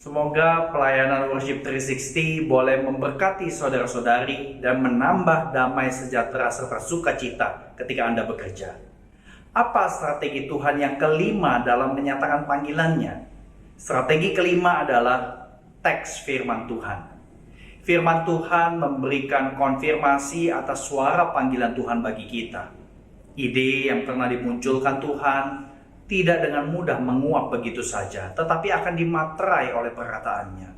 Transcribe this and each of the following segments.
Semoga pelayanan Worship 360 boleh memberkati saudara-saudari dan menambah damai sejahtera serta sukacita ketika Anda bekerja. Apa strategi Tuhan yang kelima dalam menyatakan panggilannya? Strategi kelima adalah teks firman Tuhan. Firman Tuhan memberikan konfirmasi atas suara panggilan Tuhan bagi kita. Ide yang pernah dimunculkan Tuhan tidak dengan mudah menguap begitu saja, tetapi akan dimaterai oleh perkataannya.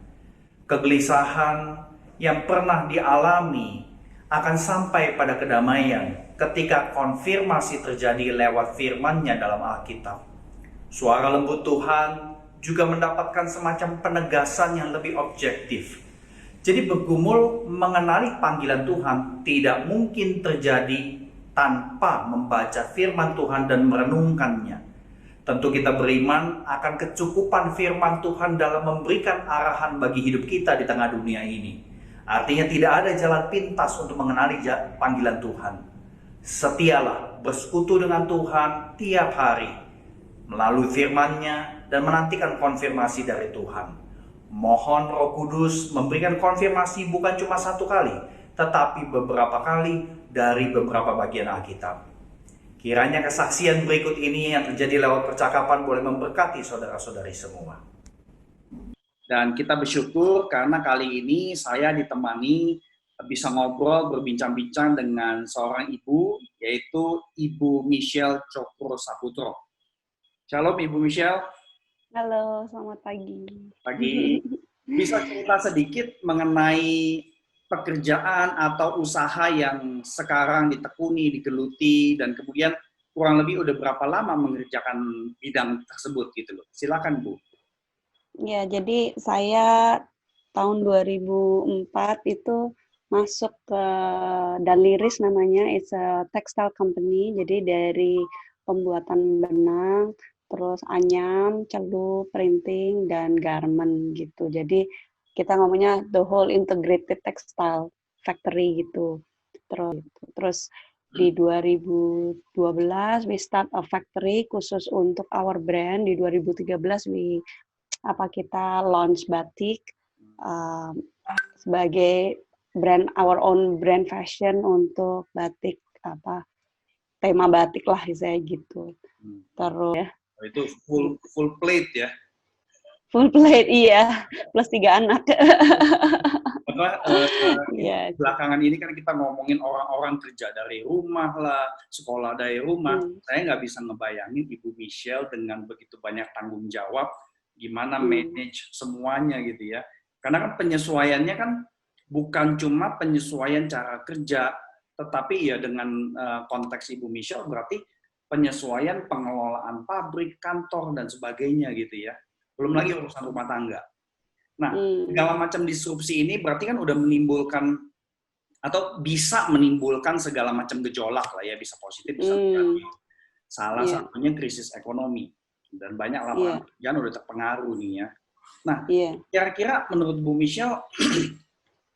Kegelisahan yang pernah dialami akan sampai pada kedamaian ketika konfirmasi terjadi lewat firman-Nya dalam Alkitab. Suara lembut Tuhan juga mendapatkan semacam penegasan yang lebih objektif. Jadi bergumul mengenali panggilan Tuhan tidak mungkin terjadi tanpa membaca firman Tuhan dan merenungkannya. Tentu kita beriman akan kecukupan firman Tuhan dalam memberikan arahan bagi hidup kita di tengah dunia ini. Artinya tidak ada jalan pintas untuk mengenali panggilan Tuhan. Setialah bersekutu dengan Tuhan tiap hari melalui firman-Nya dan menantikan konfirmasi dari Tuhan. Mohon Roh Kudus memberikan konfirmasi bukan cuma satu kali, tetapi beberapa kali dari beberapa bagian Alkitab. Kiranya kesaksian berikut ini yang terjadi lewat percakapan boleh memberkati saudara-saudari semua. Dan kita bersyukur karena kali ini saya ditemani bisa ngobrol, berbincang-bincang dengan seorang ibu, yaitu Ibu Michelle Cokro Saputro. Shalom Ibu Michelle. Halo, selamat pagi. Pagi. Bisa cerita sedikit mengenai pekerjaan atau usaha yang sekarang ditekuni, digeluti, dan kemudian kurang lebih udah berapa lama mengerjakan bidang tersebut gitu loh. Silakan Bu. Ya, jadi saya tahun 2004 itu masuk ke Danliris namanya, it's a textile company. Jadi dari pembuatan benang, terus anyam, celup, printing, dan garment gitu. Jadi kita ngomongnya the whole integrated textile factory gitu. Terus di 2012 we start a factory khusus untuk our brand. Di 2013 kita launch batik sebagai brand, our own brand fashion untuk batik, tema batik lah saya gitu. Terus ya. Itu full plate ya. Full plate, iya, plus 3 anak. Belakangan ini kan kita ngomongin orang-orang kerja dari rumah lah, sekolah dari rumah. Saya nggak bisa ngebayangin Ibu Michelle dengan begitu banyak tanggung jawab, gimana manage semuanya gitu ya. Karena kan penyesuaiannya kan bukan cuma penyesuaian cara kerja, tetapi ya dengan konteks Ibu Michelle berarti penyesuaian pengelolaan pabrik, kantor, dan sebagainya gitu ya. Belum lagi urusan rumah tangga. Nah, segala macam disrupsi ini berarti kan udah menimbulkan atau bisa menimbulkan segala macam gejolak lah ya, bisa positif, bisa negatif. Salah satunya krisis ekonomi. Dan banyak lapangan pekerjaan udah terpengaruh nih ya. Nah, kira-kira menurut Bu Michelle,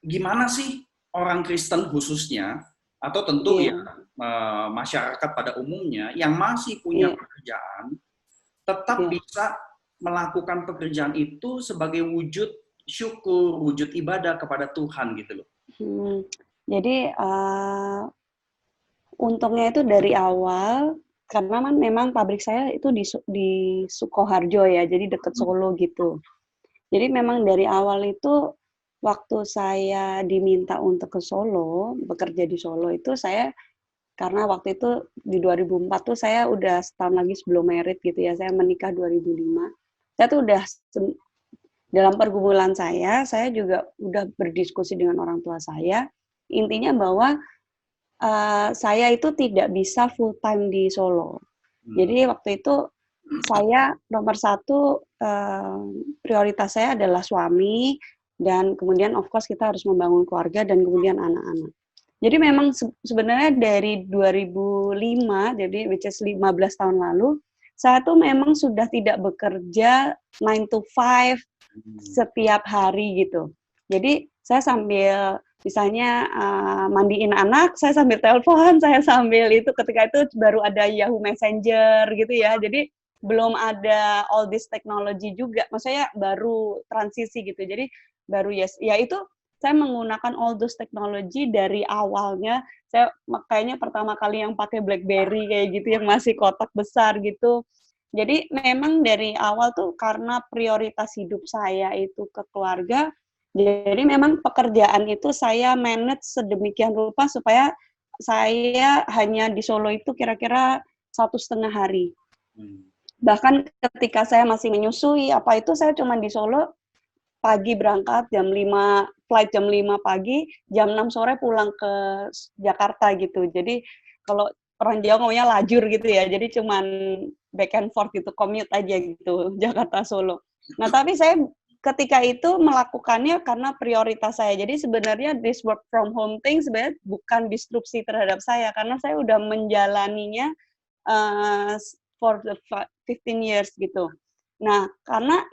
gimana sih orang Kristen khususnya, atau tentu ya masyarakat pada umumnya yang masih punya pekerjaan, tetap bisa melakukan pekerjaan itu sebagai wujud syukur, wujud ibadah kepada Tuhan gitu loh. Jadi untungnya itu dari awal, karena memang pabrik saya itu di Sukoharjo ya, jadi dekat Solo gitu. Jadi memang dari awal itu waktu saya diminta untuk ke Solo, bekerja di Solo itu karena waktu itu di 2004 tuh saya udah setahun lagi sebelum merit gitu ya, saya menikah 2005. Saya tuh udah dalam pergumulan saya juga udah berdiskusi dengan orang tua saya, intinya bahwa saya itu tidak bisa full time di Solo. Jadi waktu itu saya nomor satu prioritas saya adalah suami, dan kemudian of course kita harus membangun keluarga dan kemudian anak-anak. Jadi memang sebenarnya dari 2005, jadi which is 15 tahun lalu, saya tuh memang sudah tidak bekerja 9 to 5 setiap hari gitu. Jadi saya sambil misalnya mandiin anak, saya sambil telepon, saya sambil itu, ketika itu baru ada Yahoo Messenger gitu ya. Jadi belum ada all this technology juga, maksudnya baru transisi gitu. Jadi baru ya itu saya menggunakan all those technology dari awalnya. Saya kayaknya pertama kali yang pakai BlackBerry kayak gitu yang masih kotak besar gitu. Jadi memang dari awal tuh karena prioritas hidup saya itu ke keluarga, jadi memang pekerjaan itu saya manage sedemikian rupa supaya saya hanya di Solo itu kira-kira 1,5 hari. Bahkan ketika saya masih menyusui apa itu saya cuma di Solo pagi berangkat jam 5, flight jam 5 pagi, jam 6 sore pulang ke Jakarta gitu. Jadi kalau orang Jawa ngomongnya lajur gitu ya. Jadi cuman back and forth gitu, commute aja gitu, Jakarta Solo. Nah, tapi saya ketika itu melakukannya karena prioritas saya. Jadi sebenarnya this work from home thing sebenarnya bukan disrupsi terhadap saya karena saya udah menjalaninya for the 15 years gitu. Nah, karena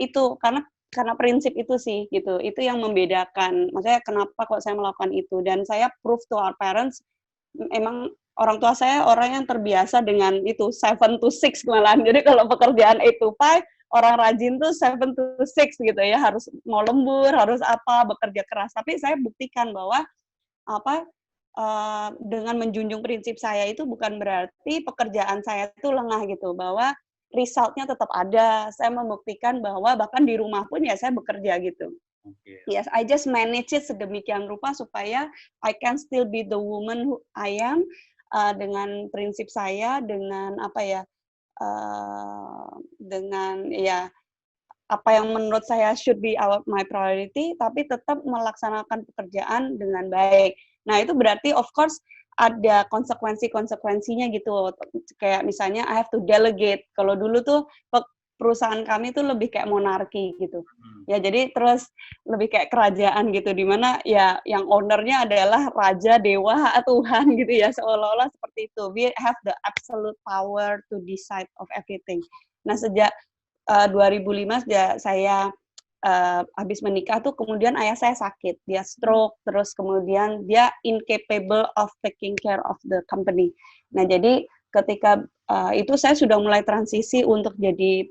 prinsip itu sih gitu. Itu yang membedakan. Maksudnya kenapa kok saya melakukan itu dan saya prove to our parents emang orang tua saya orang yang terbiasa dengan itu 7 to 6 malahan. Jadi kalau pekerjaan 8 to 5, orang rajin tuh 7 to 6 gitu ya, harus mau lembur, harus apa, bekerja keras. Tapi saya buktikan bahwa apa dengan menjunjung prinsip saya itu bukan berarti pekerjaan saya itu lengah gitu, bahwa result-nya tetap ada. Saya membuktikan bahwa bahkan di rumah pun ya saya bekerja gitu. Yes, I just manage it sedemikian rupa supaya I can still be the woman who I am dengan prinsip saya, dengan apa ya, dengan ya apa yang menurut saya should be my priority, tapi tetap melaksanakan pekerjaan dengan baik. Nah, itu berarti of course ada konsekuensinya gitu. Kayak misalnya I have to delegate. Kalau dulu tuh perusahaan kami tuh lebih kayak monarki gitu. Ya, jadi terus lebih kayak kerajaan gitu, di mana ya yang ownernya adalah raja, dewa, Tuhan gitu ya, seolah-olah seperti itu. We have the absolute power to decide of everything. Nah, sejak 2005 saya habis menikah tuh kemudian ayah saya sakit, dia stroke, terus kemudian dia incapable of taking care of the company. Nah, jadi ketika itu saya sudah mulai transisi untuk jadi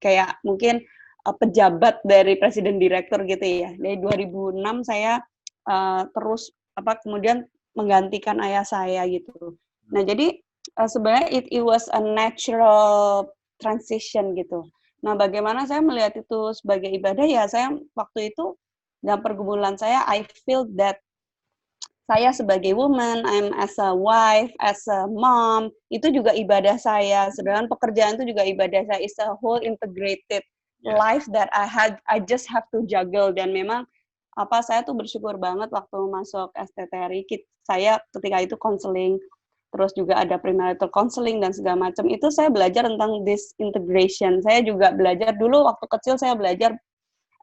kayak mungkin pejabat dari presiden direktur gitu ya. Dari 2006 saya terus kemudian menggantikan ayah saya gitu. Nah, jadi sebenarnya it was a natural transition gitu. Nah, bagaimana saya melihat itu sebagai ibadah ya, saya waktu itu dalam pergumulan saya, I feel that saya sebagai woman, I'm as a wife, as a mom, itu juga ibadah saya. Sedangkan pekerjaan itu juga ibadah saya. It's a whole integrated life that I just have to juggle. Dan memang saya tuh bersyukur banget waktu masuk STTRI, saya ketika itu counseling, terus juga ada premarital counseling dan segala macam. Itu saya belajar tentang this integration. Saya juga belajar dulu waktu kecil, saya belajar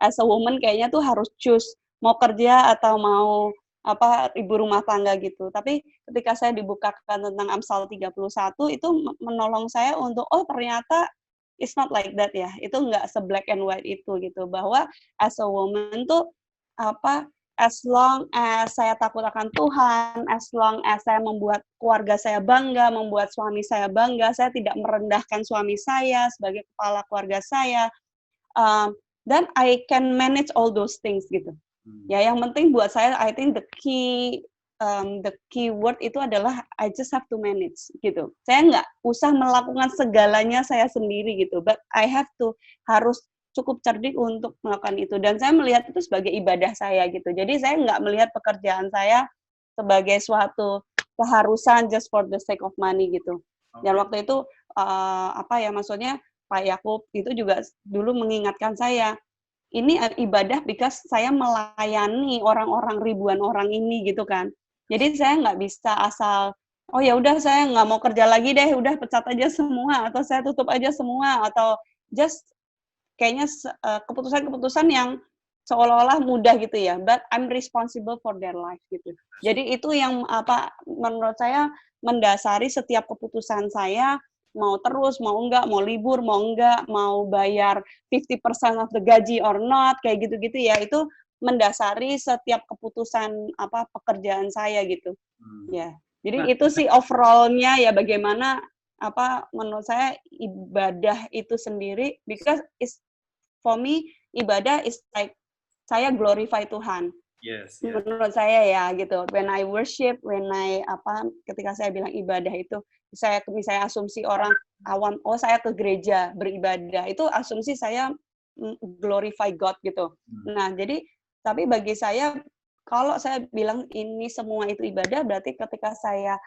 as a woman kayaknya tuh harus choose mau kerja atau mau ibu rumah tangga gitu. Tapi ketika saya dibukakan tentang Amsal 31 itu menolong saya untuk ternyata it's not like that ya. Itu nggak se-black and white itu gitu. Bahwa as a woman tuh as long as saya takut akan Tuhan, as long as saya membuat keluarga saya bangga, membuat suami saya bangga, saya tidak merendahkan suami saya sebagai kepala keluarga saya, dan I can manage all those things gitu. Ya, yang penting buat saya, I think the key word itu adalah I just have to manage gitu. Saya nggak usah melakukan segalanya saya sendiri gitu, but I have to harus cukup cerdik untuk melakukan itu. Dan saya melihat itu sebagai ibadah saya gitu. Jadi saya nggak melihat pekerjaan saya sebagai suatu keharusan just for the sake of money gitu. Dan waktu itu maksudnya Pak Yakub itu juga dulu mengingatkan saya, ini ibadah because saya melayani orang-orang, ribuan orang ini gitu kan. Jadi saya nggak bisa asal ya udah saya nggak mau kerja lagi deh, udah pecat aja semua atau saya tutup aja semua atau just kayaknya keputusan-keputusan yang seolah-olah mudah gitu ya, but I'm responsible for their life gitu. Jadi itu yang menurut saya mendasari setiap keputusan saya, mau terus, mau enggak, mau libur, mau enggak, mau bayar 50% of the gaji or not, kayak gitu-gitu ya, itu mendasari setiap keputusan pekerjaan saya gitu. Ya. Jadi itu sih overall-nya ya bagaimana menurut saya ibadah itu sendiri, because for me ibadah is like saya glorify Tuhan. Yes, yes. Menurut saya ya gitu. When I worship, ketika saya bilang ibadah itu, saya misalnya asumsi orang awam, oh saya ke gereja beribadah, itu asumsi saya glorify God gitu. Nah, jadi tapi bagi saya kalau saya bilang ini semua itu ibadah, berarti ketika saya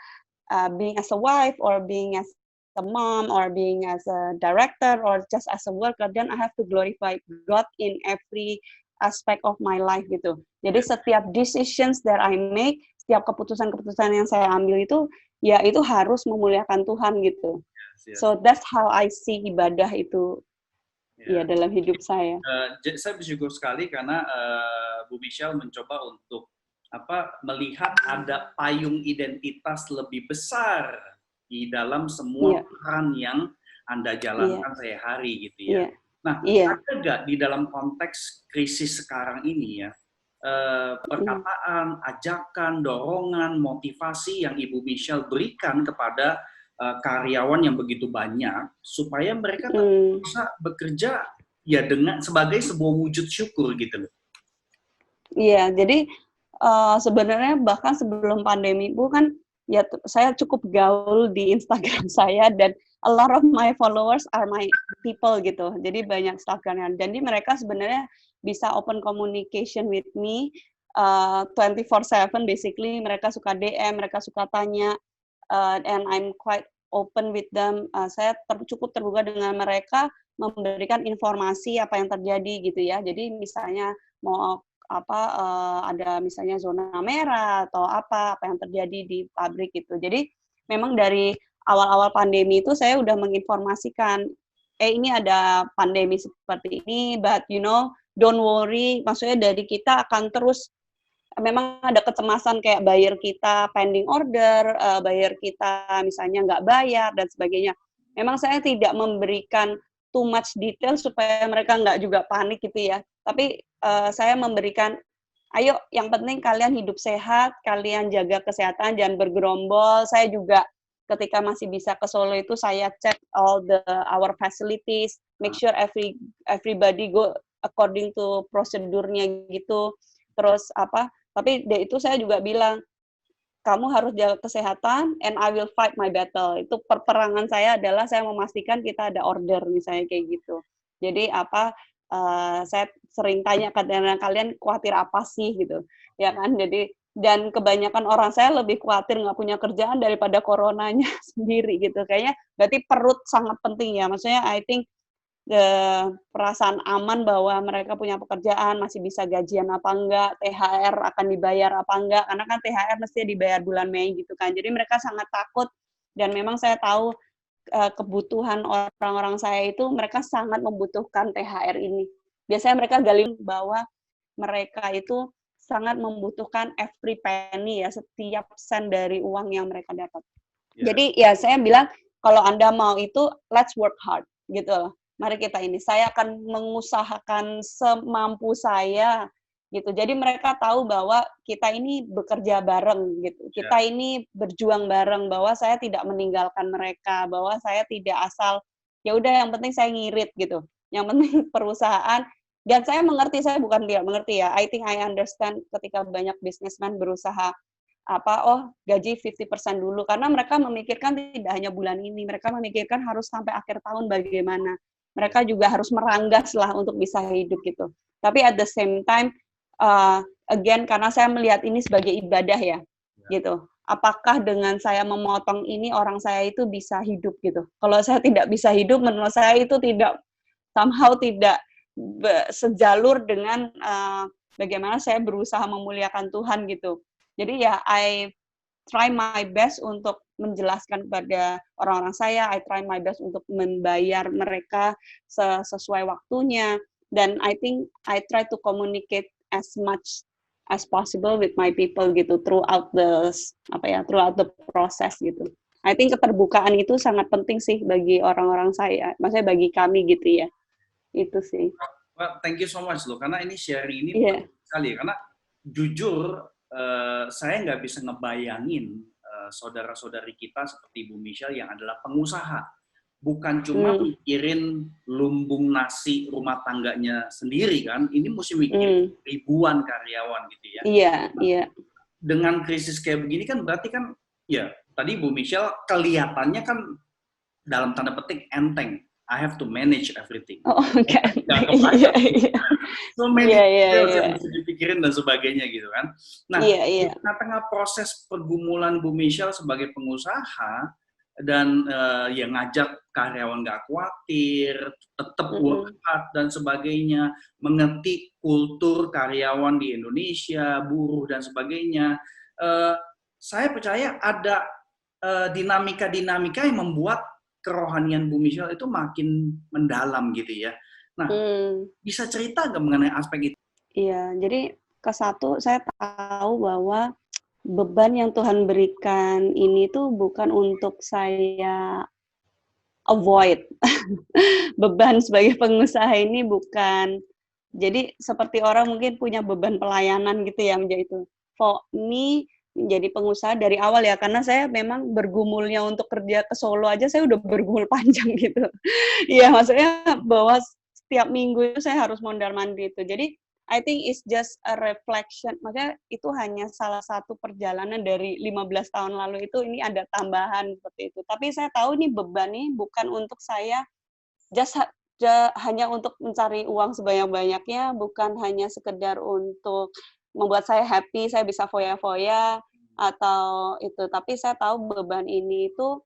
being as a wife or being as a mom or being as a director or just as a worker, then I have to glorify God in every aspect of my life gitu. Jadi setiap decisions that I make, setiap keputusan-keputusan yang saya ambil itu, ya itu harus memuliakan Tuhan gitu. Yes. So that's how I see ibadah itu ya dalam hidup saya. Saya bersyukur sekali karena Bu Michelle mencoba untuk melihat ada payung identitas lebih besar di dalam semua peran yang Anda jalankan sehari gitu ya. Nah, ada nggak di dalam konteks krisis sekarang ini ya, perkataan, ajakan, dorongan, motivasi yang Ibu Michelle berikan kepada karyawan yang begitu banyak supaya mereka bisa bekerja ya dengan sebagai sebuah wujud syukur gitu loh. Iya, jadi sebenarnya bahkan sebelum pandemi Bu kan ya saya cukup gaul di Instagram saya dan a lot of my followers are my people gitu. Jadi banyak stalkernya. Jadi mereka sebenarnya bisa open communication with me 24/7 basically. Mereka suka DM, mereka suka tanya, and I'm quite open with them. Saya cukup terbuka dengan mereka, memberikan informasi apa yang terjadi gitu ya. Jadi misalnya mau ada misalnya zona merah atau apa yang terjadi di pabrik gitu. Jadi memang dari awal-awal pandemi itu saya udah menginformasikan, ini ada pandemi seperti ini, but don't worry, maksudnya dari kita akan terus, memang ada kecemasan kayak buyer kita pending order, buyer kita misalnya nggak bayar dan sebagainya. Memang saya tidak memberikan too much detail supaya mereka nggak juga panik gitu ya. Tapi saya memberikan, ayo yang penting kalian hidup sehat, kalian jaga kesehatan, jangan bergerombol. Saya juga ketika masih bisa ke Solo itu saya cek all our facilities, make sure everybody go according to prosedurnya gitu. Terus tapi itu saya juga bilang, kamu harus jaga kesehatan and I will fight my battle. Itu peperangan saya adalah saya memastikan kita ada order misalnya kayak gitu. Jadi saya sering tanya kalian khawatir apa sih gitu, ya kan? Jadi dan kebanyakan orang saya lebih khawatir nggak punya kerjaan daripada coronanya sendiri gitu. Kayaknya berarti perut sangat penting ya. Maksudnya I think perasaan aman bahwa mereka punya pekerjaan, masih bisa gajian apa enggak, THR akan dibayar apa enggak, karena kan THR mesti dibayar bulan Mei gitu kan. Jadi mereka sangat takut dan memang saya tahu kebutuhan orang-orang saya itu mereka sangat membutuhkan THR ini. Biasanya mereka gali bahwa mereka itu sangat membutuhkan every penny ya, setiap sen dari uang yang mereka dapat. Jadi ya saya bilang kalau Anda mau itu let's work hard gitu loh. Mari kita ini, saya akan mengusahakan semampu saya gitu. Jadi mereka tahu bahwa kita ini bekerja bareng gitu. Kita ini berjuang bareng, bahwa saya tidak meninggalkan mereka, bahwa saya tidak asal ya udah yang penting saya ngirit gitu. Yang penting perusahaan, dan saya mengerti, saya bukan tidak mengerti ya. I think I understand ketika banyak businessman berusaha gaji 50% dulu, karena mereka memikirkan tidak hanya bulan ini, mereka memikirkan harus sampai akhir tahun bagaimana. Mereka juga harus meranggas lah untuk bisa hidup gitu. Tapi at the same time, again karena saya melihat ini sebagai ibadah ya, gitu. Apakah dengan saya memotong ini orang saya itu bisa hidup gitu? Kalau saya tidak bisa hidup, menurut saya itu tidak sejalur dengan bagaimana saya berusaha memuliakan Tuhan gitu. Jadi ya I try my best untuk menjelaskan kepada orang-orang saya, I try my best untuk membayar mereka sesuai waktunya, dan I think I try to communicate as much as possible with my people gitu throughout the process gitu. I think keterbukaan itu sangat penting sih bagi orang-orang saya, maksudnya bagi kami gitu ya. Itu sih. Well, thank you so much loh, karena ini sharing ini penting sekali, karena jujur saya nggak bisa ngebayangin saudara-saudari kita seperti Bu Michelle yang adalah pengusaha. Bukan cuma mikirin lumbung nasi rumah tangganya sendiri kan, ini mesti mikirin ribuan karyawan gitu ya. Iya, iya. Dengan krisis kayak begini kan berarti kan, ya tadi Bu Michelle kelihatannya kan dalam tanda petik enteng. I have to manage everything. Oh, okay. Nggak kebayang. So many details yang Iya. mesti dipikirin dan sebagainya gitu kan. Nah, di tengah-tengah proses pergumulan Bu Michelle sebagai pengusaha dan yang ngajak karyawan nggak khawatir, tetap work hard dan sebagainya, mengerti kultur karyawan di Indonesia, buruh dan sebagainya. Saya percaya ada dinamika-dinamika yang membuat kerohanian Bu Michelle itu makin mendalam gitu ya. Nah, bisa cerita nggak mengenai aspek itu? Iya, jadi ke-1 saya tahu bahwa beban yang Tuhan berikan ini tuh bukan untuk saya avoid. Beban sebagai pengusaha ini bukan, jadi seperti orang mungkin punya beban pelayanan gitu ya, menjadi itu. For me, menjadi pengusaha dari awal ya, karena saya memang bergumulnya untuk kerja ke Solo aja saya udah bergumul panjang gitu. Iya, maksudnya bahwa setiap minggu itu saya harus mondar-mandir itu. Jadi I think it's just a reflection. Makanya itu hanya salah satu perjalanan dari 15 tahun lalu itu, ini ada tambahan seperti itu. Tapi saya tahu ini beban nih bukan untuk saya just hanya untuk mencari uang sebanyak-banyaknya, bukan hanya sekedar untuk membuat saya happy, saya bisa foya-foya atau itu. Tapi saya tahu beban ini itu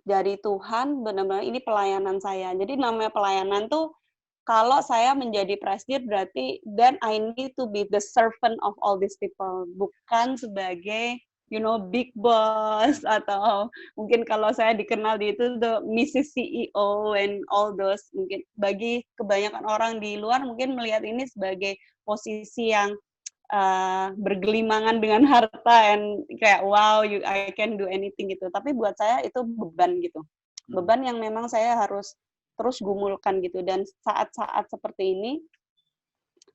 dari Tuhan, benar-benar ini pelayanan saya. Jadi namanya pelayanan tuh, kalau saya menjadi presiden berarti then I need to be the servant of all these people, bukan sebagai big boss, atau mungkin kalau saya dikenal di itu the Mrs. CEO and all those. Mungkin bagi kebanyakan orang di luar mungkin melihat ini sebagai posisi yang bergelimangan dengan harta and kayak wow, I can do anything gitu. Tapi buat saya itu beban gitu. Beban yang memang saya harus terus gumulkan gitu. Dan saat-saat seperti ini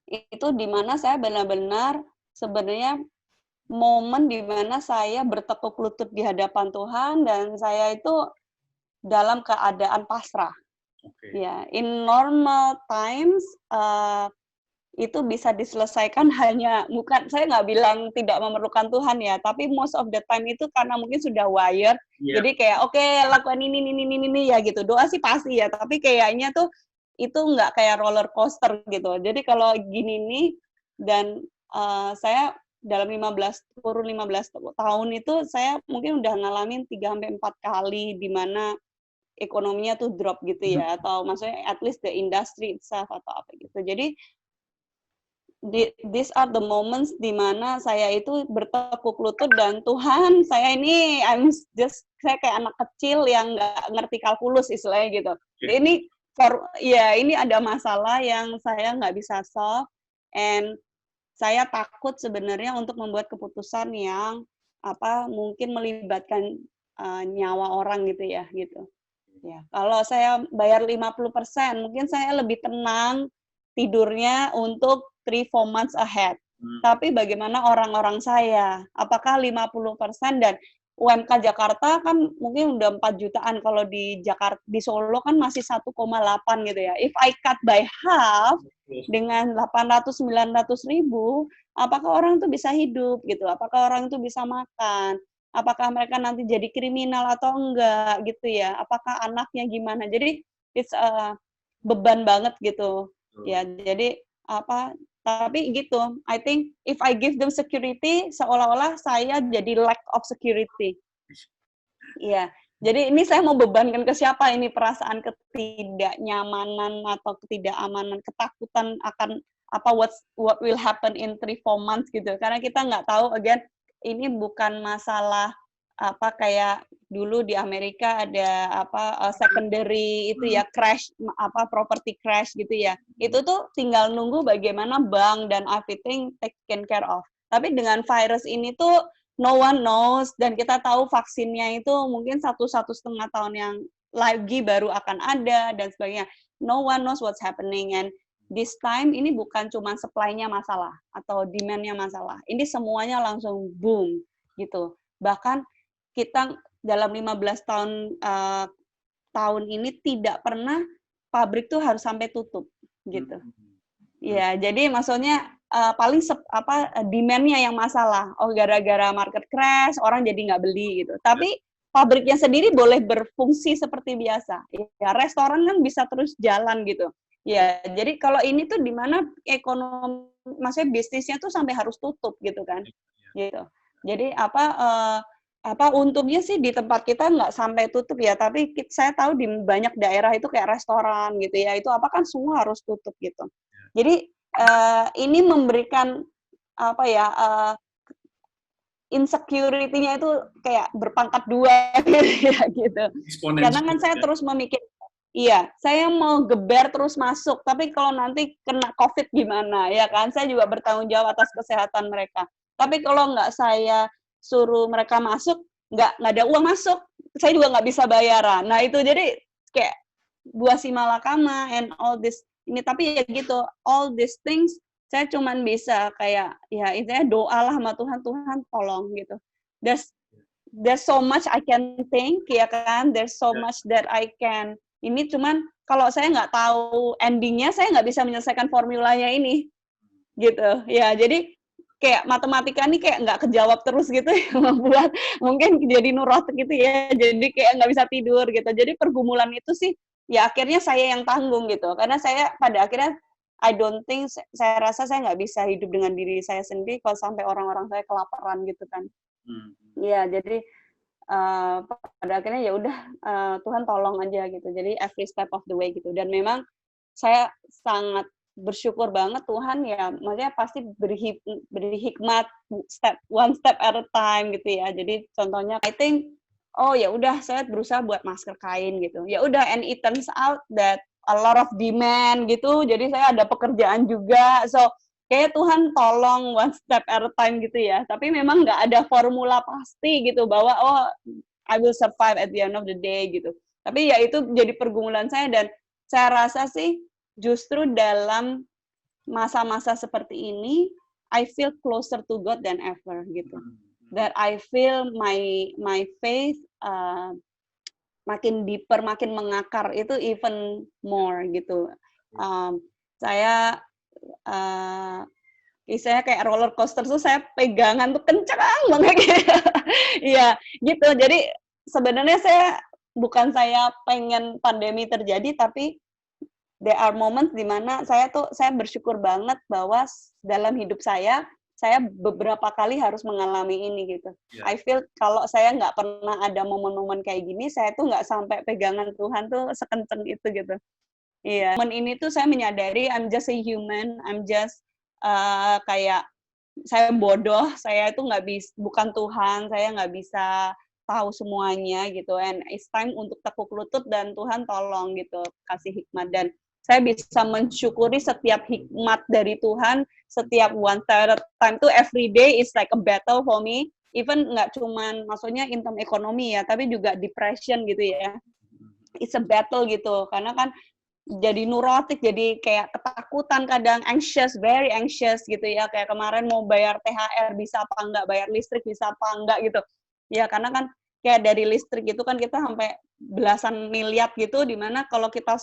itu dimana saya benar-benar sebenarnya momen di mana saya bertekuk lutut di hadapan Tuhan dan saya itu dalam keadaan pasrah. Ya, in normal times itu bisa diselesaikan hanya, bukan saya nggak bilang tidak memerlukan Tuhan ya, tapi most of the time itu karena mungkin sudah wired, jadi kayak oke, lakukan ini ya gitu. Doa sih pasti ya, tapi kayaknya tuh itu nggak kayak roller coaster gitu. Jadi kalau gini nih, dan saya dalam 15 tahun itu saya mungkin udah ngalamin 3-4 kali di mana ekonominya tuh drop gitu ya, atau maksudnya at least the industry itself atau apa gitu. Jadi these are the moments di mana saya itu bertekuk lutut dan Tuhan, saya ini saya kayak anak kecil yang nggak ngerti kalkulus istilahnya gitu. Ini ini ada masalah yang saya nggak bisa solve, and saya takut sebenarnya untuk membuat keputusan yang mungkin melibatkan nyawa orang gitu ya gitu. Ya, kalau saya bayar 50%, mungkin saya lebih tenang tidurnya untuk 3-4 months ahead. Tapi bagaimana orang-orang saya? Apakah 50% dan UMK Jakarta kan mungkin udah 4 jutaan, kalau di Solo kan masih 1,8 gitu ya. If I cut by half dengan 800-900 ribu, apakah orang itu bisa hidup gitu? Apakah orang itu bisa makan? Apakah mereka nanti jadi kriminal atau enggak gitu ya? Apakah anaknya gimana? Jadi it's beban banget gitu. Ya, jadi tapi gitu. I think if I give them security, seolah-olah saya jadi lack of security. Iya. Jadi ini saya mau bebankan ke siapa ini, perasaan ketidaknyamanan atau ketidakamanan, ketakutan akan what will happen in 3-4 months gitu. Karena kita nggak tahu, again, ini bukan masalah kayak dulu di Amerika ada secondary itu ya, crash, property crash gitu ya. Itu tuh tinggal nunggu bagaimana bank dan everything taken care of. Tapi dengan virus ini tuh no one knows, dan kita tahu vaksinnya itu mungkin 1-1,5 tahun yang lagi baru akan ada dan sebagainya. No one knows what's happening, and this time ini bukan cuma supply-nya masalah atau demand-nya masalah. Ini semuanya langsung boom gitu. Bahkan kita dalam 15 tahun ini tidak pernah pabrik tuh harus sampai tutup gitu. Ya, jadi maksudnya paling demand-nya yang masalah. Oh, gara-gara market crash, orang jadi nggak beli gitu. Tapi pabriknya sendiri boleh berfungsi seperti biasa. Ya, restoran kan bisa terus jalan gitu. Ya, jadi kalau ini tuh di mana ekonomi, maksudnya bisnisnya tuh sampai harus tutup gitu kan. Gitu. Jadi untungnya sih di tempat kita nggak sampai tutup ya, tapi saya tahu di banyak daerah itu kayak restoran gitu ya, itu kan semua harus tutup gitu. Jadi ini memberikan insecurity-nya itu kayak berpangkat 2 gitu. Karena kan saya terus memikir, iya, saya mau geber terus masuk, tapi kalau nanti kena COVID gimana, ya kan? Saya juga bertanggung jawab atas kesehatan mereka. Tapi kalau nggak saya suruh mereka masuk, nggak ada uang masuk, saya juga nggak bisa bayaran. Nah itu jadi kayak buah si malakama and all this ini, tapi ya gitu, all these things saya cuman bisa kayak ya intinya doa lah sama Tuhan, Tuhan tolong gitu. There's so much I can think, ya kan, there's so much that I can ini, cuman kalau saya nggak tahu endingnya, saya nggak bisa menyelesaikan formulanya ini gitu ya. Jadi kayak matematika nih kayak nggak kejawab terus gitu ya, membuat mungkin jadi nurotik gitu ya, jadi kayak nggak bisa tidur gitu. Jadi pergumulan itu sih ya akhirnya saya yang tanggung gitu, karena saya pada akhirnya I don't think, saya rasa saya nggak bisa hidup dengan diri saya sendiri kalau sampai orang-orang saya kelaparan gitu kan. Ya jadi pada akhirnya ya udah Tuhan tolong aja gitu. Jadi every step of the way gitu. Dan memang saya sangat bersyukur banget Tuhan ya, maksudnya pasti beri hikmat one step at a time gitu ya. Jadi contohnya I think ya udah saya berusaha buat masker kain gitu. Ya udah, and it turns out that a lot of demand gitu. Jadi saya ada pekerjaan juga. So kayak Tuhan tolong one step at a time gitu ya. Tapi memang nggak ada formula pasti gitu bahwa I will survive at the end of the day gitu. Tapi ya itu jadi pergumulan saya, dan saya rasa sih justru dalam masa-masa seperti ini I feel closer to God than ever gitu. That I feel my faith makin deeper, makin mengakar itu even more gitu. Saya istilahnya kayak roller coaster tuh saya pegangan tuh kencang banget gitu. Iya, gitu. Jadi sebenarnya bukan saya pengen pandemi terjadi, tapi there are moments di mana saya bersyukur banget bahwa dalam hidup saya beberapa kali harus mengalami ini gitu. I feel kalau saya nggak pernah ada momen-momen kayak gini, saya tuh nggak sampai pegangan Tuhan tuh sekenceng itu gitu. Iya. Momen ini tuh saya menyadari I'm just a human, I'm just kayak saya bodoh, saya itu bukan Tuhan, saya nggak bisa tahu semuanya gitu. And it's time untuk tekuk lutut dan Tuhan tolong gitu, kasih hikmat. Dan saya bisa mensyukuri setiap hikmat dari Tuhan, setiap one step at a time tuh every day is like a battle for me. Even nggak cuman maksudnya in term ekonomi ya, tapi juga depression gitu ya. It's a battle gitu, karena kan jadi neurotik, jadi kayak ketakutan, kadang anxious, very anxious gitu ya. Kayak kemarin mau bayar THR bisa apa enggak, bayar listrik bisa apa enggak gitu. Ya karena kan kayak dari listrik itu kan kita sampai belasan miliar gitu, dimana kalau kita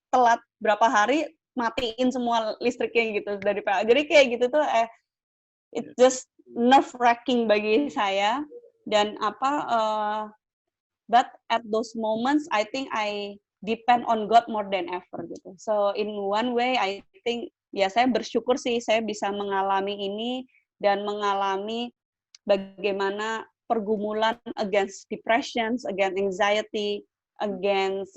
telat berapa hari matiin semua listriknya gitu dari PLN. Jadi kayak gitu tuh it's just nerve wracking bagi saya. Dan but at those moments I think I depend on God more than ever gitu. So in one way I think ya saya bersyukur sih saya bisa mengalami ini dan mengalami bagaimana pergumulan against depressions, against anxiety, against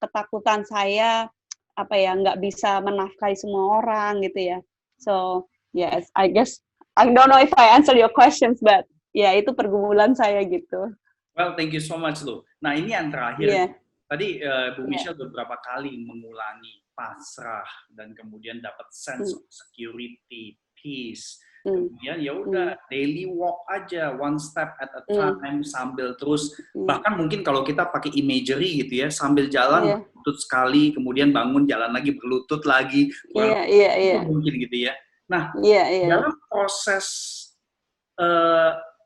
ketakutan saya nggak bisa menafkahi semua orang gitu ya. So yes, I guess I don't know if I answer your questions, but ya itu pergumulan saya gitu. Well, thank you so much loh. Nah ini yang terakhir. Tadi Bu Michelle beberapa kali mengulangi pasrah dan kemudian dapat sense of security, peace. Kemudian ya udah daily walk aja, one step at a time, sambil terus bahkan mungkin kalau kita pakai imagery gitu ya, sambil jalan berlutut sekali, kemudian bangun jalan lagi berlutut lagi, mungkin gitu ya. Nah dalam proses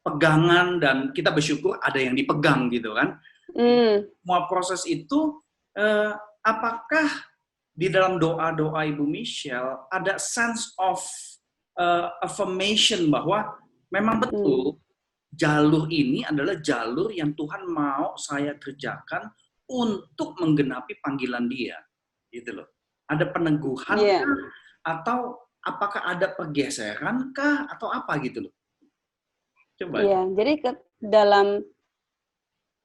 pegangan dan kita bersyukur ada yang dipegang gitu kan. Semua proses itu apakah di dalam doa-doa Ibu Michelle ada sense of affirmation bahwa memang betul jalur ini adalah jalur yang Tuhan mau saya kerjakan untuk menggenapi panggilan Dia, gitu loh. Ada peneguhan kah? Atau apakah ada pergeseran kah? Atau apa gitu loh? Coba. Iya, jadi dalam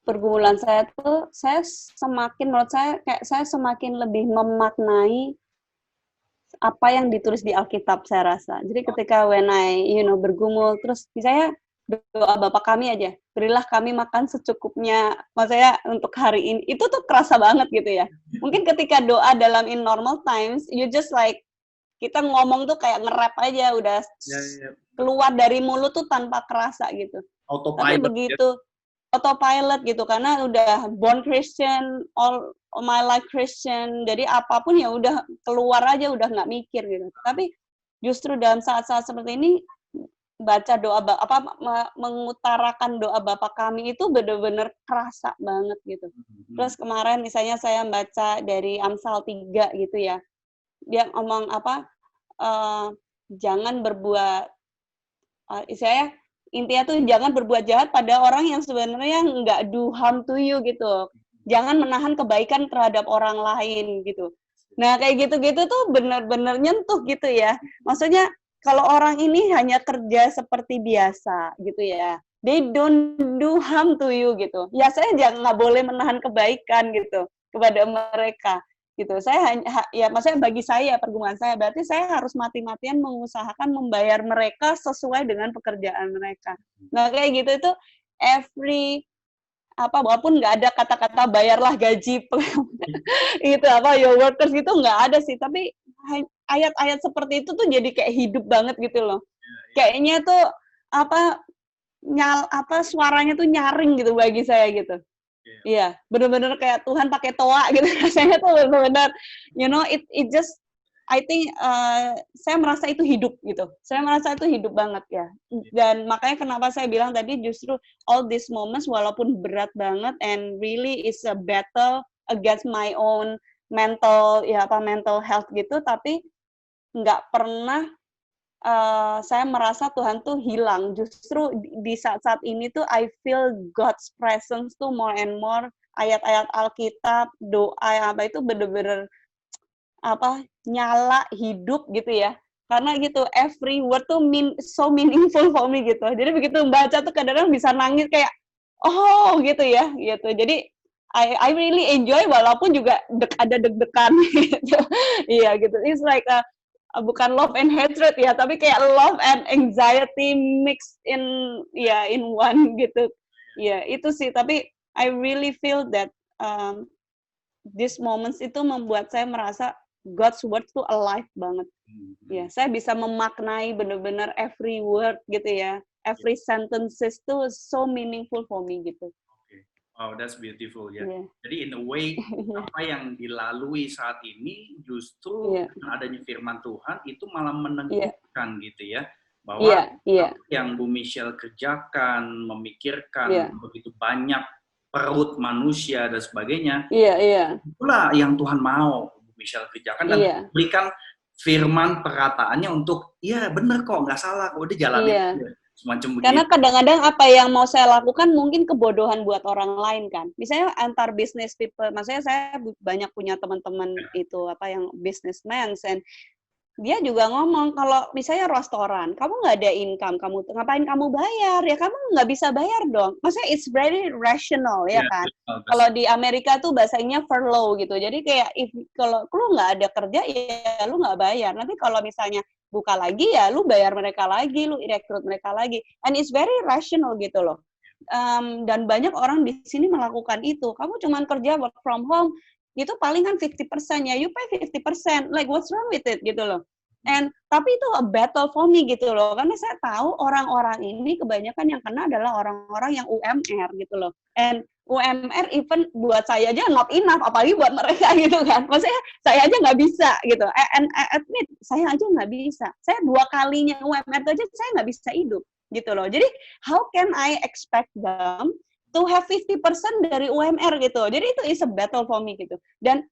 pergumulan saya tuh, saya semakin, menurut saya, kayak saya semakin lebih memaknai apa yang ditulis di Alkitab, saya rasa. Jadi ketika when I, bergumul, terus misalnya doa Bapa kami aja, berilah kami makan secukupnya, maksudnya untuk hari ini, itu tuh kerasa banget gitu ya. Mungkin ketika doa dalam in normal times, you just like, kita ngomong tuh kayak nge-rap aja, udah keluar dari mulut tuh tanpa kerasa gitu. Tapi begitu, autopilot gitu, karena udah born Christian, all my life Christian, jadi apapun ya udah keluar aja, udah nggak mikir gitu. Tapi justru dalam saat-saat seperti ini, baca doa mengutarakan doa Bapa kami itu benar-benar kerasa banget gitu. Terus kemarin misalnya saya baca dari Amsal 3 gitu ya, dia ngomong jangan berbuat, saya intinya tuh jangan berbuat jahat pada orang yang sebenarnya nggak do harm to you gitu. Jangan menahan kebaikan terhadap orang lain gitu. Nah kayak gitu-gitu tuh benar-benar nyentuh gitu ya. Maksudnya kalau orang ini hanya kerja seperti biasa gitu ya, they don't do harm to you gitu. Ya saya nggak boleh menahan kebaikan gitu kepada mereka gitu. Saya ya maksudnya bagi saya pergumulan saya berarti saya harus mati-matian mengusahakan membayar mereka sesuai dengan pekerjaan mereka. Nah kayak gitu itu walaupun nggak ada kata-kata bayarlah gaji itu your workers gitu nggak ada sih, tapi ayat-ayat seperti itu tuh jadi kayak hidup banget gitu loh. Kayaknya tuh suaranya tuh nyaring gitu bagi saya gitu. Iya, benar-benar kayak Tuhan pakai toa gitu rasanya tuh benar-benar, it just, I think saya merasa itu hidup gitu. Saya merasa itu hidup banget ya. Dan makanya kenapa saya bilang tadi justru all these moments walaupun berat banget and really is a battle against my own mental health gitu, tapi nggak pernah saya merasa Tuhan tuh hilang. Justru di saat-saat ini tuh I feel God's presence tuh more and more. Ayat-ayat Alkitab, doa itu bener-bener nyala hidup gitu ya. Karena gitu every word tuh so meaningful for me gitu. Jadi begitu membaca tuh kadang-kadang bisa nangis kayak gitu ya gitu. Jadi I really enjoy walaupun juga ada deg-degan gitu. Iya gitu. It's like bukan love and hatred ya, tapi kayak love and anxiety mixed in one gitu. Ya, itu sih, tapi I really feel that these moments itu membuat saya merasa God's word tuh alive banget. Ya, saya bisa memaknai benar-benar every word gitu ya. Every sentences tuh so meaningful for me gitu. Wow, that's beautiful ya. Yeah. Jadi in a way apa yang dilalui saat ini justru adanya firman Tuhan itu malah meneguhkan gitu ya, bahwa yang Bu Michelle kerjakan, memikirkan begitu banyak perut manusia dan sebagainya, itulah yang Tuhan mau Bu Michelle kerjakan dan berikan firman perkataannya untuk benar kok, nggak salah kok, udah jalanin. Semacam karena kadang-kadang apa yang mau saya lakukan mungkin kebodohan buat orang lain kan. Misalnya antar business people, maksudnya saya banyak punya teman-teman itu yang businessmen, and dia juga ngomong kalau misalnya restoran, kamu nggak ada income, kamu ngapain kamu bayar? Ya kamu nggak bisa bayar dong. Maksudnya it's very rational ya kan. Kalau di Amerika tuh bahasanya furlough gitu. Jadi kayak kalau lu nggak ada kerja ya lu nggak bayar. Nanti kalau misalnya buka lagi ya lu bayar mereka lagi, lu rekrut mereka lagi. And it's very rational gitu loh. Dan banyak orang di sini melakukan itu. Kamu cuman kerja work from home, itu paling kan 50% ya, you pay 50%, like what's wrong with it gitu loh. And tapi itu a battle for me gitu loh, karena saya tahu orang-orang ini kebanyakan yang kena adalah orang-orang yang UMR gitu loh. And UMR even buat saya aja not enough, apalagi buat mereka gitu kan. Maksudnya saya aja nggak bisa gitu. And I admit, saya aja nggak bisa. Saya 2 kalinya UMR aja saya nggak bisa hidup. gitu loh. Jadi how can I expect them to have 50% dari UMR gitu. Jadi itu is a battle for me gitu. Dan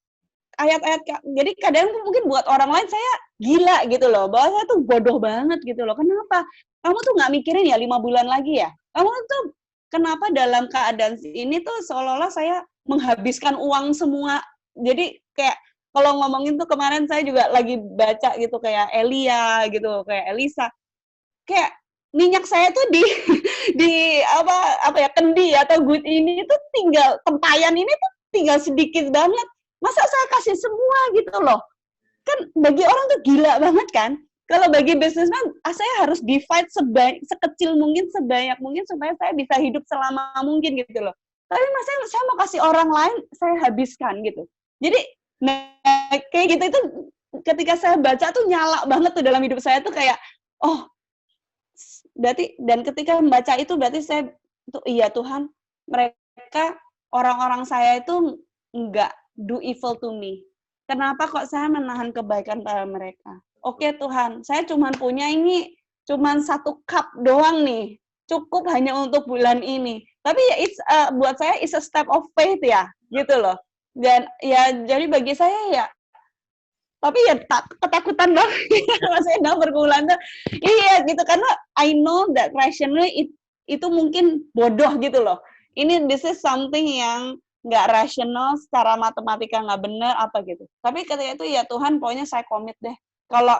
ayat-ayat, jadi kadang mungkin buat orang lain saya gila gitu loh, bahwa saya tuh bodoh banget gitu loh. Kenapa? Kamu tuh nggak mikirin ya 5 bulan lagi ya? Kamu tuh kenapa dalam keadaan ini tuh seolah-olah saya menghabiskan uang semua. Jadi kayak kalau ngomongin tuh kemarin saya juga lagi baca gitu kayak Elia gitu, kayak Elisa. Kayak minyak saya tuh di di apa ya kendi atau good ini tuh tinggal tempayan ini tuh tinggal sedikit banget. Masa saya kasih semua gitu loh. Kan bagi orang tuh gila banget kan. Kalau bagi businessman, saya harus divide sekecil mungkin, sebanyak mungkin supaya saya bisa hidup selama mungkin gitu loh. Tapi maksudnya saya mau kasih orang lain, saya habiskan gitu. Jadi nah, kayak gitu itu ketika saya baca tuh nyala banget tuh dalam hidup saya tuh kayak, oh berarti, dan ketika membaca itu berarti saya tuh iya Tuhan, mereka orang-orang saya itu enggak do evil to me. Kenapa kok saya menahan kebaikan pada mereka? Oke Tuhan, saya cuma punya ini cuma 1 cup doang nih, cukup hanya untuk bulan ini. Tapi ya buat saya it's a step of faith ya, gitu loh. Dan ya jadi bagi saya ya, tapi ya ketakutan banget maksudnya dalam berbulan tuh iya gitu, karena I know that rationally itu mungkin bodoh gitu loh. This is something yang nggak rasional, secara matematika nggak benar apa gitu. Tapi ketika itu ya Tuhan, pokoknya saya komit deh. Kalau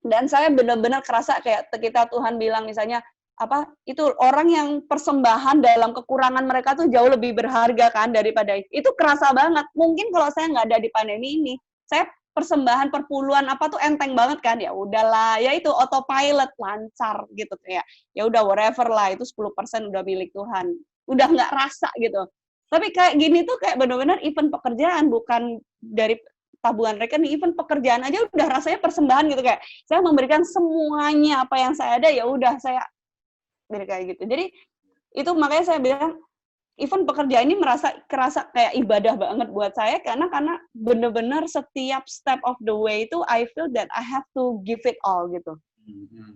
dan saya benar-benar kerasa kayak ketika Tuhan bilang misalnya apa itu orang yang persembahan dalam kekurangan mereka tuh jauh lebih berharga kan daripada itu kerasa banget. Mungkin kalau saya nggak ada di pandemi ini, saya persembahan perpuluhan apa tuh enteng banget kan, ya udahlah ya itu autopilot lancar gitu kayak ya udah whatever lah, itu 10% udah milik Tuhan, udah nggak rasa gitu. Tapi kayak gini tuh kayak benar-benar event pekerjaan, bukan dari tabungan rekening, event pekerjaan aja udah rasanya persembahan gitu, kayak saya memberikan semuanya apa yang saya ada, ya udah saya kayak gitu. Jadi itu makanya saya bilang event pekerjaan ini kerasa kayak ibadah banget buat saya, karena benar-benar setiap step of the way itu I feel that I have to give it all gitu.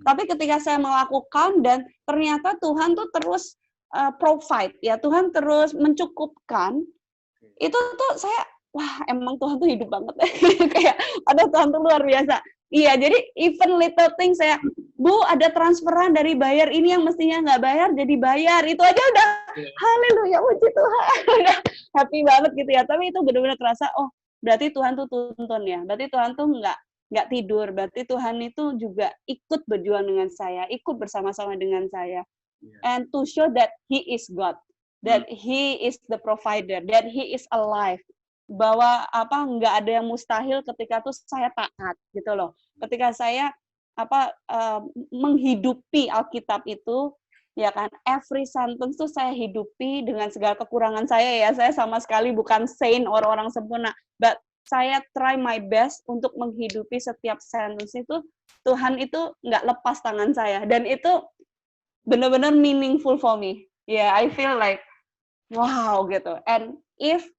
Tapi ketika saya melakukan dan ternyata Tuhan tuh terus provide ya, Tuhan terus mencukupkan, itu tuh saya wah emang Tuhan tuh hidup banget kayak ada Tuhan tuh luar biasa. Iya, jadi even little thing saya, Bu, ada transferan dari bayar ini yang mestinya nggak bayar, jadi bayar. Itu aja udah, haleluya, puji Tuhan. Udah happy banget gitu ya. Tapi itu benar-benar terasa, oh, berarti Tuhan tuh tuntun ya. Berarti Tuhan tuh nggak tidur. Berarti Tuhan itu juga ikut berjuang dengan saya, ikut bersama-sama dengan saya. And to show that He is God, that He is the provider, that He is alive. Bahwa nggak ada yang mustahil ketika tuh saya taat gitu loh. Ketika saya menghidupi Alkitab itu ya kan, every sentence tuh saya hidupi dengan segala kekurangan saya ya. Saya sama sekali bukan saint orang sempurna, but saya try my best untuk menghidupi setiap sentence itu. Tuhan itu nggak lepas tangan saya, dan itu benar-benar meaningful for me. Yeah, I feel like wow gitu. And if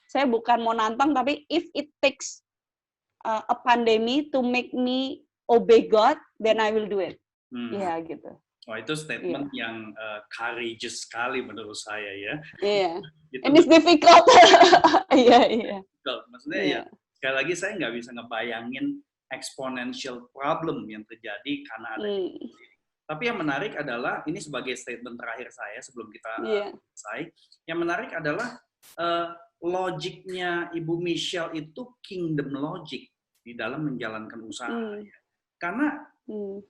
saya bukan mau nantang, tapi if it takes a pandemic to make me obey God, then I will do it. Ya gitu. Wah, itu statement yang courageous sekali menurut saya ya. Iya. And it's difficult. Iya. Maksudnya ya sekali lagi saya nggak bisa ngebayangin exponential problem yang terjadi karena ada ini. Tapi yang menarik adalah, ini sebagai statement terakhir saya sebelum kita selesai, yang menarik adalah logiknya Ibu Michelle itu kingdom logic di dalam menjalankan usaha. Karena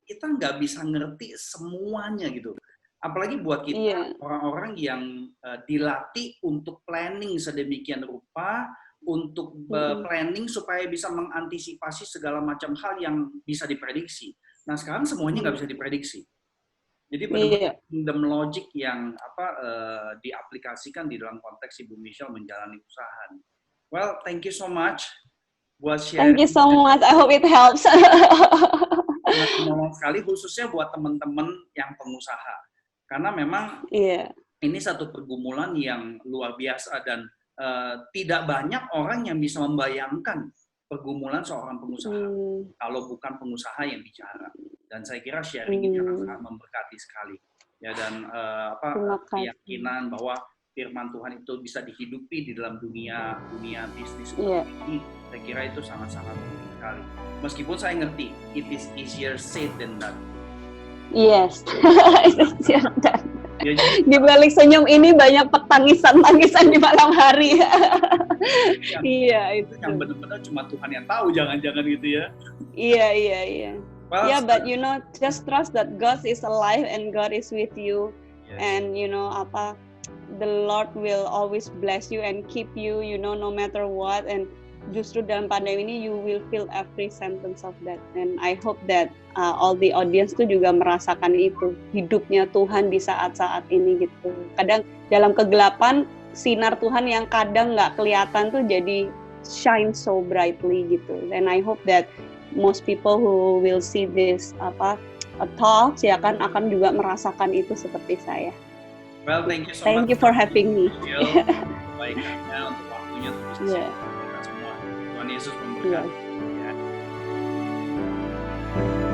kita nggak bisa ngerti semuanya gitu. Apalagi buat kita orang-orang yang dilatih untuk planning sedemikian rupa, untuk planning supaya bisa mengantisipasi segala macam hal yang bisa diprediksi. Nah sekarang semuanya nggak bisa diprediksi. Jadi benar-benar kingdom logic yang diaplikasikan di dalam konteks Ibu Michelle menjalani usaha. Well, thank you so much buat sharing. Thank you so much. I hope it helps. Menolong sekali, khususnya buat teman-teman yang pengusaha. Karena memang ini satu pergumulan yang luar biasa, dan tidak banyak orang yang bisa membayangkan pergumulan seorang pengusaha kalau bukan pengusaha yang bicara. Dan saya kira sharing ini akan Hmm. sangat memberkati sekali. Ya, dan Terima kasih. keyakinan bahwa firman Tuhan itu bisa dihidupi di dalam dunia bisnis Iya. seperti ini, saya kira itu sangat-sangat penting sekali. Meskipun saya ngerti, it is easier said than done. Yes. Ya, jadi Di balik senyum ini banyak tangisan di malam hari. Iya, itu. yang benar-benar cuma Tuhan yang tahu, jangan-jangan gitu ya. Iya. Well, Yeah, but you know, just trust that God is alive and God is with you. yes. And you know the Lord will always bless you and keep you, you know, no matter what. And justru dalam pandemi ini you will feel every sentence of that. And I hope that all the audience tuh juga merasakan itu, hidupnya Tuhan di saat-saat ini gitu. Kadang dalam kegelapan sinar Tuhan yang kadang nggak kelihatan tuh jadi shine so brightly gitu. And I hope that most people who will see this talks ya akan juga merasakan itu seperti saya. Well, thank you so much. Thank you for having me. Kebaikannya untuk waktunya untuk bisa Yeah. kita semua. Tuhan Yesus memberkati. Yes. Ya.